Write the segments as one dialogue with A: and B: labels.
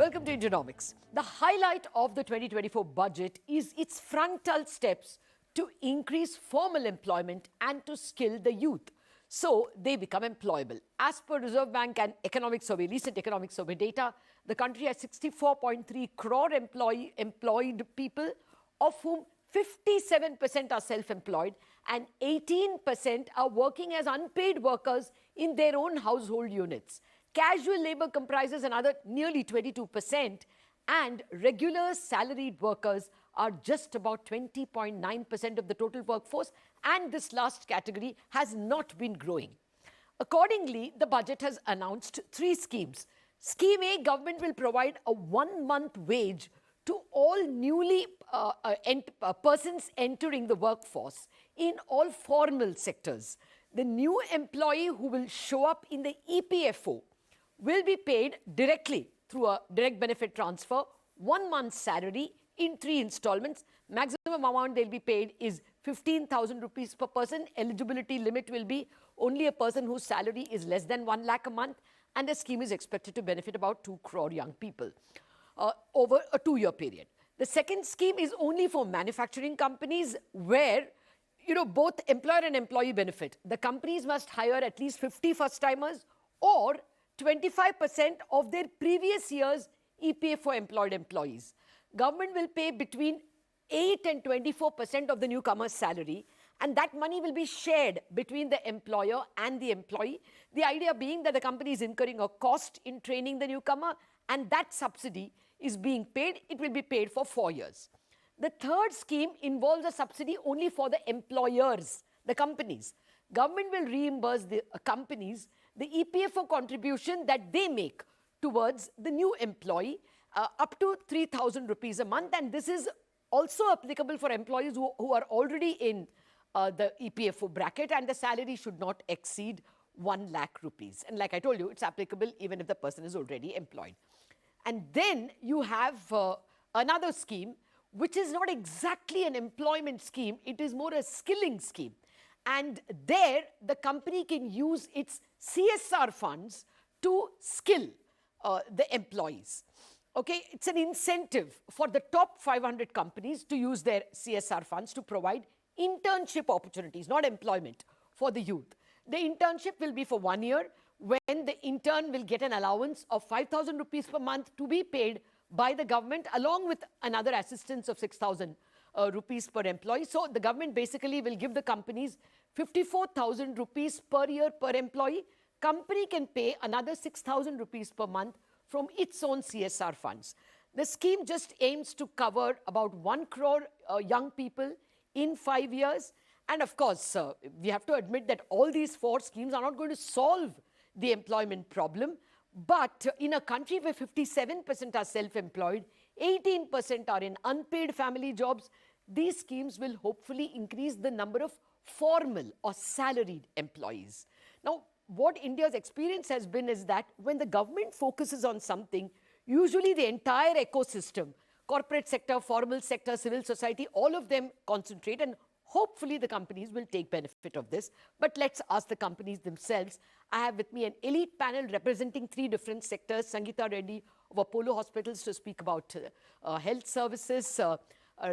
A: Welcome to Ingenomics. The highlight of the 2024 budget is its frontal steps to increase formal employment and to skill the youth so they become employable. As per Reserve Bank and recent economic survey data, the country has 64.3 crore employed people, of whom 57% are self-employed and 18% are working as unpaid workers in their own household units. Casual labor comprises another nearly 22%, and regular salaried workers are just about 20.9% of the total workforce, and this last category has not been growing. Accordingly, the budget has announced three schemes. Scheme A, government will provide a 1-month wage to all newly persons entering the workforce in all formal sectors. The new employee who will show up in the EPFO will be paid directly through a direct benefit transfer, 1 month's salary in 3 installments. Maximum amount they'll be paid is 15,000 rupees per person. Eligibility limit will be only a person whose salary is less than 1 lakh a month, and the scheme is expected to benefit about 2 crore young people over a 2-year period. The second scheme is only for manufacturing companies where both employer and employee benefit. The companies must hire at least 50 first-timers or 25% of their previous year's EPFO employed employees. Government will pay between 8 and 24% of the newcomer's salary, and that money will be shared between the employer and the employee. The idea being that the company is incurring a cost in training the newcomer, and that subsidy is being paid. It will be paid for 4 years. The third scheme involves a subsidy only for the employers, the companies. Government will reimburse the companies the EPFO contribution that they make towards the new employee up to 3,000 rupees a month. And this is also applicable for employees who are already in the EPFO bracket, and the salary should not exceed 1 lakh rupees. And like I told you, it's applicable even if the person is already employed. And then you have another scheme, which is not exactly an employment scheme. It is more a skilling scheme. And there, the company can use its CSR funds to skill the employees. Okay, it's an incentive for the top 500 companies to use their CSR funds to provide internship opportunities, not employment, for the youth. The internship will be for 1 year, when the intern will get an allowance of 5,000 rupees per month to be paid by the government, along with another assistance of 6,000 rupees per employee. So the government basically will give the companies 54,000 rupees per year per employee. Company can pay another 6,000 rupees per month from its own CSR funds. The scheme just aims to cover about 1 crore young people in 5 years. And of course, we have to admit that all these 4 schemes are not going to solve the employment problem. But in a country where 57% are self-employed, 18% are in unpaid family jobs, these schemes will hopefully increase the number of formal or salaried employees. Now, what India's experience has been is that when the government focuses on something, usually the entire ecosystem, corporate sector, formal sector, civil society, all of them concentrate, and hopefully the companies will take benefit of this. But let's ask the companies themselves. I have with me an elite panel representing 3 different sectors. Sangeeta Reddy of Apollo Hospitals to speak about health services.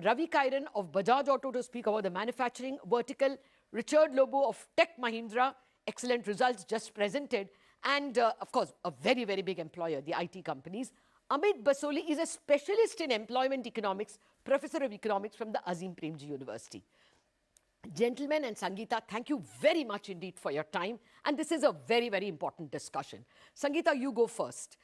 A: Ravi Kairan of Bajaj Auto to speak about the manufacturing vertical. Richard Lobo of Tech Mahindra, excellent results just presented. And of course, a very, very big employer, the IT companies. Amit Basoli is a specialist in employment economics, professor of economics from the Azim Premji University. Gentlemen and Sangeeta, thank you very much indeed for your time. And this is a very, very important discussion. Sangeeta, you go first.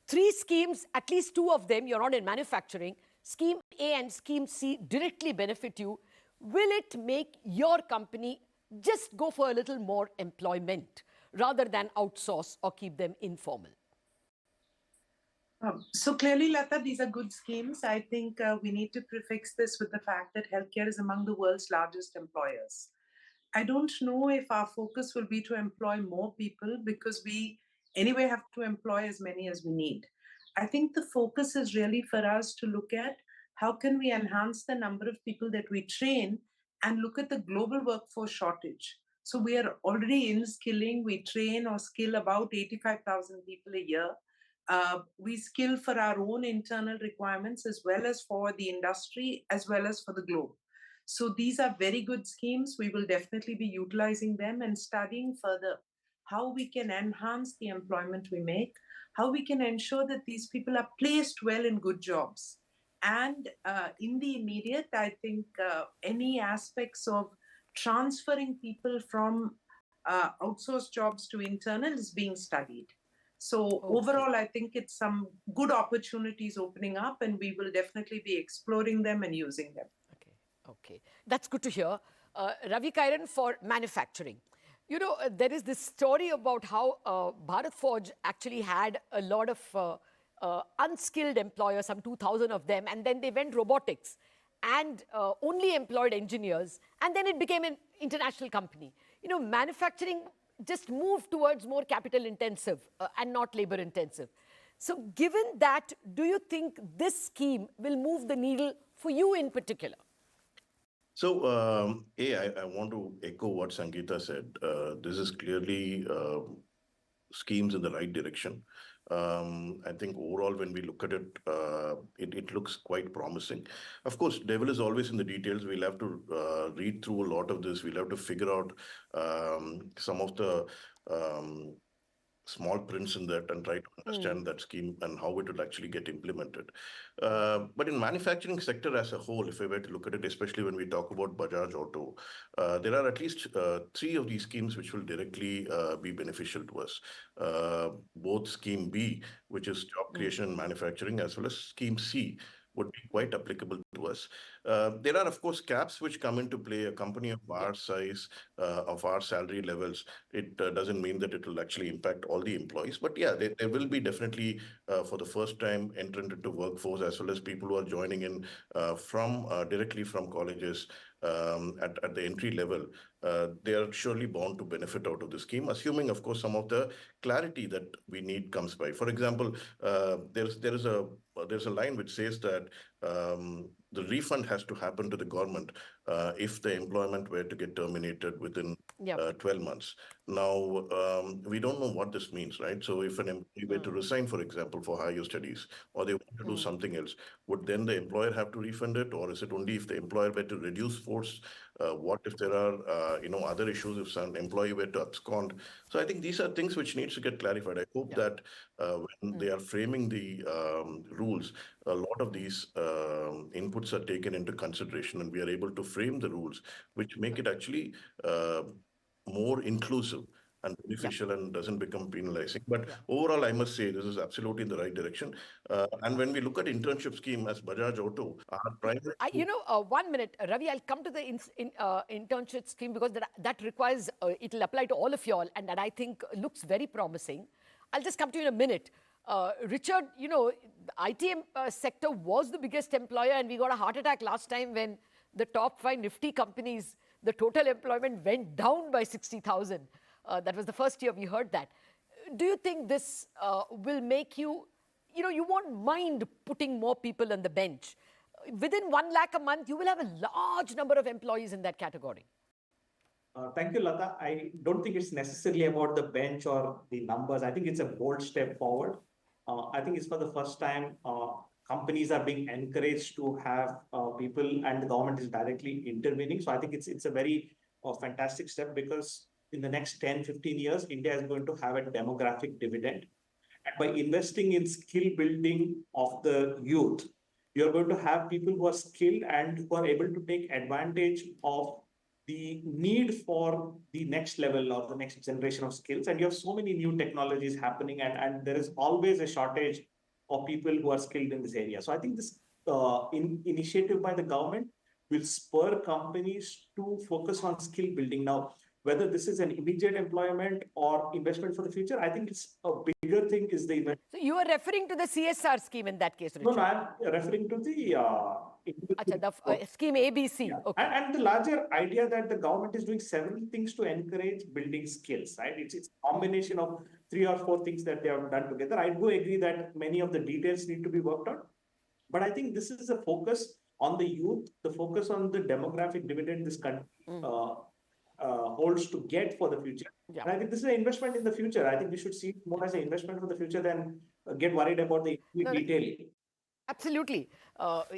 A: 3 schemes, at least 2 of them, you're not in manufacturing. Scheme A and Scheme C directly benefit you. Will it make your company just go for a little more employment rather than outsource or keep them informal?
B: So clearly, Lata, these are good schemes. I think we need to prefix this with the fact that healthcare is among the world's largest employers. I don't know if our focus will be to employ more people, because we anyway have to employ as many as we need. I think the focus is really for us to look at how can we enhance the number of people that we train and look at the global workforce shortage. So we are already in skilling. We train or skill about 85,000 people a year. We skill for our own internal requirements as well as for the industry as well as for the globe. So these are very good schemes. We will definitely be utilizing them and studying further how we can enhance the employment we make, how we can ensure that these people are placed well in good jobs. And in the immediate, I think any aspects of transferring people from outsourced jobs to internal is being studied. So
A: Okay.
B: overall, I think it's some good opportunities opening up, and we will definitely be exploring them and using them.
A: Okay, okay. That's good to hear. Ravi Kairan, for manufacturing. You know, there is this story about how Bharat Forge actually had a lot of unskilled employers, some 2,000 of them, and then they went robotics and only employed engineers, and then it became an international company. You know, manufacturing just moved towards more capital intensive and not labor intensive. So, given that, do you think this scheme will move the needle for you in particular?
C: So, I want to echo what Sangeeta said. This is clearly schemes in the right direction. I think overall, when we look at it, it looks quite promising. Of course, devil is always in the details. We'll have to read through a lot of this. We'll have to figure out some of the small prints in that and try to understand that scheme and how it will actually get implemented. But in manufacturing sector as a whole, if I were to look at it, especially when we talk about Bajaj Auto, there are at least three of these schemes which will directly be beneficial to us. Both Scheme B, which is job creation and manufacturing, as well as Scheme C, would be quite applicable to us. There are, of course, caps which come into play. A company of our size, of our salary levels, it doesn't mean that it will actually impact all the employees. But yeah, there will be definitely, for the first time, entrant into workforce, as well as people who are joining in from directly from colleges at the entry level. They are surely bound to benefit out of the scheme, assuming, of course, some of the clarity that we need comes by. For example, there's a line which says that the refund has to happen to the government if the employment were to get terminated within
A: Yeah.
C: 12 months. Now, we don't know what this means, right? So if an employee were to resign, for example, for higher studies, or they want to do something else, would then the employer have to refund it? Or is it only if the employer were to reduce force? What if there are, other issues if some employee were to abscond? So I think these are things which needs to get clarified. I hope that when they are framing the rules, a lot of these inputs are taken into consideration, and we are able to frame the rules which make it actually more inclusive and beneficial and doesn't become penalizing. But overall, I must say this is absolutely in the right direction. And when we look at internship scheme as Bajaj Auto, our private...
A: 1 minute, Ravi, I'll come to the internship scheme because that requires, it'll apply to all of you all, and that I think looks very promising. I'll just come to you in a minute. Richard, the IT sector was the biggest employer, and we got a heart attack last time when the top 5 nifty companies, the total employment went down by 60,000. That was the first year we heard that. Do you think this will make you, you won't mind putting more people on the bench? Within 1 lakh a month, you will have a large number of employees in that category.
D: Thank you, Lata. I don't think it's necessarily about the bench or the numbers. I think it's a bold step forward. I think it's for the first time companies are being encouraged to have people, and the government is directly intervening. So I think it's a very fantastic step, because in the next 10, 15 years, India is going to have a demographic dividend. And by investing in skill building of the youth, you're going to have people who are skilled and who are able to take advantage of the need for the next level or the next generation of skills. And you have so many new technologies happening, and there is always a shortage of people who are skilled in this area. So I think this initiative by the government will spur companies to focus on skill building. Now, whether this is an immediate employment or investment for the future, I think it's a bigger thing is the investment.
A: So you are referring to the CSR scheme in that case, Richard?
D: No, I'm referring to the
A: scheme ABC.
D: Yeah.
A: Okay.
D: And the larger idea that the government is doing several things to encourage building skills, right? It's a combination of 3 or 4 things that they have done together. I do agree that many of the details need to be worked out. But I think this is a focus on the youth, the focus on the demographic dividend this country holds to get for the future.
A: Yeah.
D: And I think this is an investment in the future. I think we should see it more as an investment for the future than get worried about the detailing.
A: Absolutely.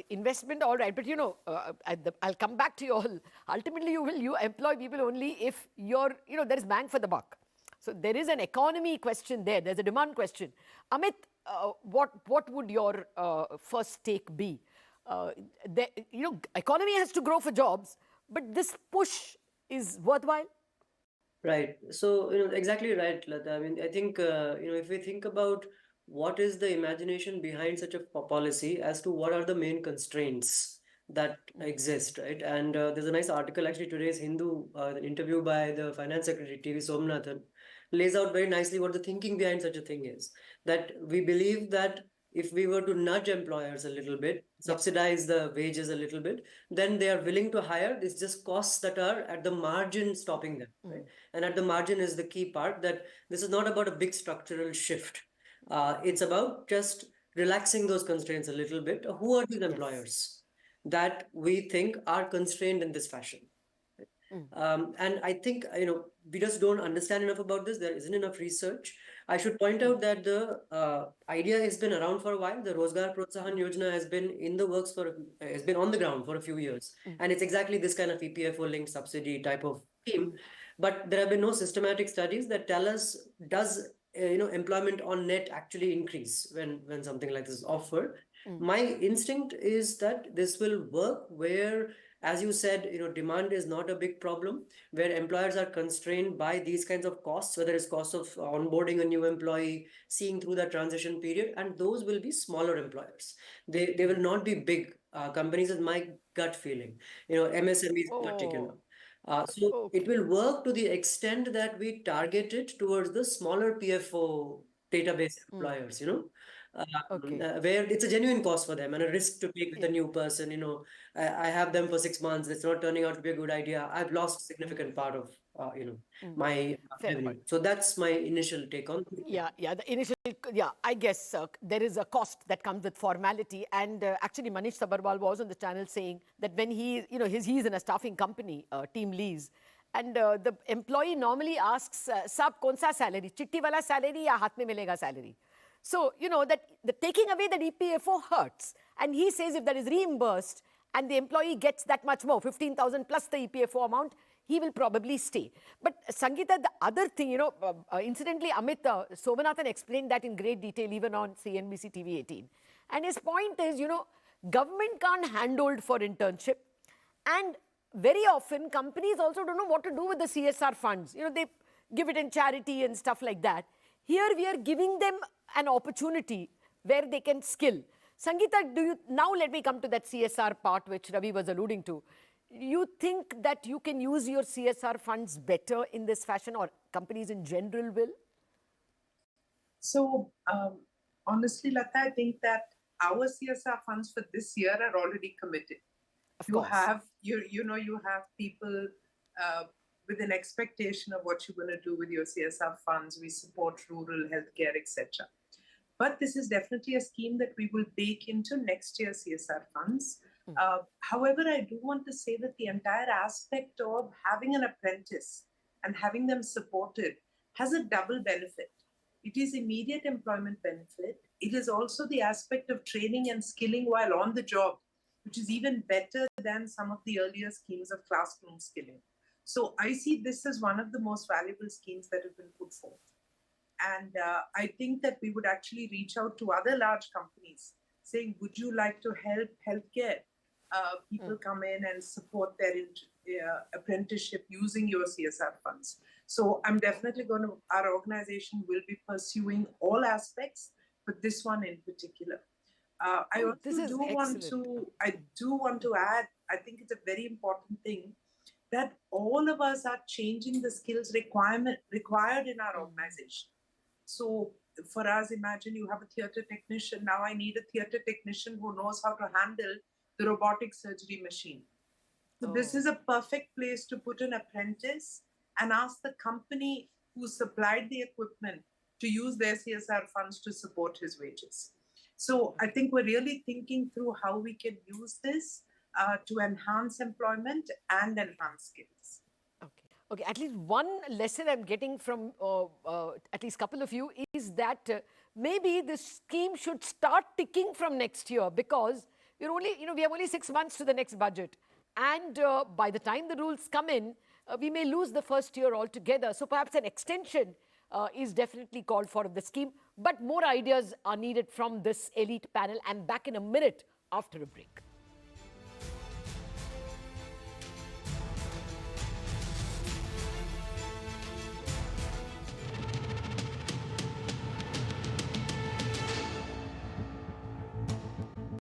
A: Investment, all right. But, I'll come back to you all. Ultimately, you employ people only if there is bang for the buck. So there is an economy question there. There's a demand question. Amit, what would your first take be? Economy has to grow for jobs, but this push is worthwhile?
E: Right. So, exactly right, Lata. I mean, I think, if we think about what is the imagination behind such a policy as to what are the main constraints that exist, right? And there's a nice article, actually, today's Hindu, an interview by the finance secretary, T.V. Somnathan, lays out very nicely what the thinking behind such a thing is. That we believe that if we were to nudge employers a little bit, subsidize the wages a little bit, then they are willing to hire. It's just costs that are at the margin stopping them. Right? And at the margin is the key part, that this is not about a big structural shift. It's about just relaxing those constraints a little bit. Who are these employers that we think are constrained in this fashion? And I think, we just don't understand enough about this. There isn't enough research. I should point out that the idea has been around for a while. The Rozgar Protsahan Yojana has been in the works has been on the ground for a few years. And it's exactly this kind of EPFO linked subsidy type of scheme. But there have been no systematic studies that tell us, does employment on net actually increase when something like this is offered? My instinct is that this will work where, as you said, demand is not a big problem, where employers are constrained by these kinds of costs, whether it's cost of onboarding a new employee, seeing through that transition period, and those will be smaller employers. They will not be big companies, is my gut feeling. MSMEs in particular. So it will work to the extent that we target it towards the smaller PFO database employers, where it's a genuine cost for them and a risk to take with a new person. I have them for 6 months. It's not turning out to be a good idea. I've lost a significant part of, my revenue. So that's my initial take on it.
A: I guess there is a cost that comes with formality. And actually, Manish Sabarwal was on the channel saying that when he's in a staffing company, team leads, and the employee normally asks, "Sab kaun sa salary? Chitti wala salary ya haath mein milega salary?" So, that the taking away that EPFO hurts. And he says if that is reimbursed and the employee gets that much more, 15,000 plus the EPFO amount, he will probably stay. But Sangeeta, the other thing, incidentally, Amit Somanathan explained that in great detail even on CNBC TV 18. And his point is, government can't handhold for internship. And very often, companies also don't know what to do with the CSR funds. They give it in charity and stuff like that. Here we are giving them an opportunity where they can skill. Sangeeta, now let me come to that CSR part which Ravi was alluding to. You think that you can use your CSR funds better in this fashion, or companies in general will?
B: So honestly, Lata, I think that our CSR funds for this year are already committed. You have people with an expectation of what you're going to do with your CSR funds. We support rural healthcare, etc. But this is definitely a scheme that we will bake into next year's CSR funds. However, I do want to say that the entire aspect of having an apprentice and having them supported has a double benefit. It is immediate employment benefit. It is also the aspect of training and skilling while on the job, which is even better than some of the earlier schemes of classroom skilling. So I see this as one of the most valuable schemes that have been put forth. And I think that we would actually reach out to other large companies saying, would you like to help healthcare people come in and support their apprenticeship using your CSR funds? So I'm definitely our organization will be pursuing all aspects, but this one in particular. I do want to add, I think it's a very important thing that all of us are changing the skills required in our organization. So for us, imagine you have a theater technician. Now I need a theater technician who knows how to handle the robotic surgery machine. So this is a perfect place to put an apprentice and ask the company who supplied the equipment to use their CSR funds to support his wages. So I think we're really thinking through how we can use this to enhance employment and enhance skills.
A: Okay, at least one lesson I'm getting from at least a couple of you is that maybe this scheme should start ticking from next year, because we're only, we have only 6 months to the next budget. And by the time the rules come in, we may lose the first year altogether. So perhaps an extension is definitely called for of the scheme. But more ideas are needed from this elite panel. I'm back in a minute after a break.